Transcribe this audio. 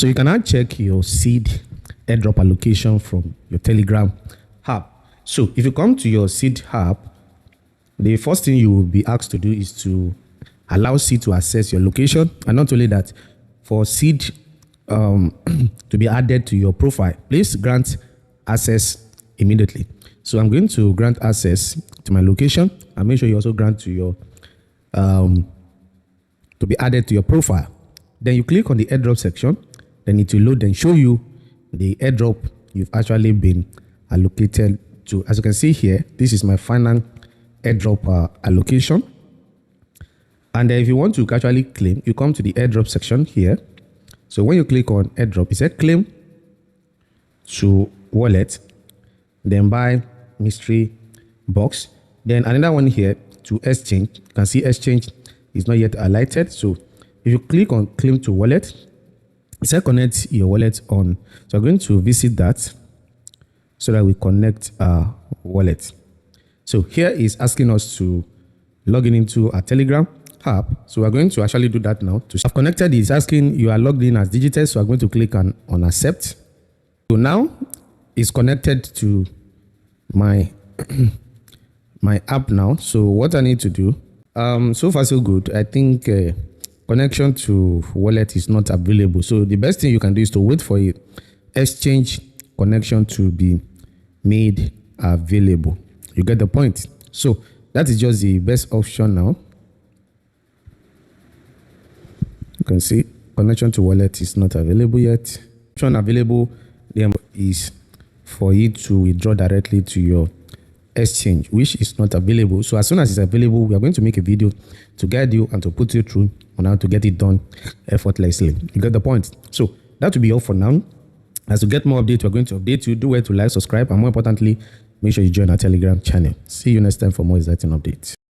So you can now check your seed airdrop allocation from your Telegram app. So if you come to your seed app, the first thing you will be asked to do is to allow seed to access your location. And not only that, for seed to be added to your profile, please grant access immediately. So I'm going to grant access to my location, and make sure you also grant to your to be added to your profile. Then you click on the airdrop section, then it will load and show you the airdrop you've actually been allocated to. As you can see here, this is my final airdrop allocation. And if you want to actually claim, you come to the airdrop section here. So when you click on airdrop, it says claim to wallet, then buy mystery box. Then another one here to exchange. You can see exchange is not yet highlighted. So if you click on claim to wallet, it says connect your wallet on. So I'm going to visit that so that we connect our wallet. So here is asking us to log in into a Telegram app. So we're going to actually do that now. To have connected, it's asking you are logged in as digital. So I'm going to click on accept. So now it's connected to my my app now. So what I need to do, so far so good. I think connection to wallet is not available. So the best thing you can do is to wait for a exchange connection to be made available. You get the point? So that is just the best option now. You can see connection to wallet is not available yet. Option available is for you to withdraw directly to your exchange, which is not available. So as soon as it's available, we are going to make a video to guide you and to put you through on how to get it done effortlessly. You get the point? So that will be all for now. As you get more updates, we're going to update you. Do well to like, subscribe, and more importantly, make sure you join our Telegram channel. See you next time for more exciting updates.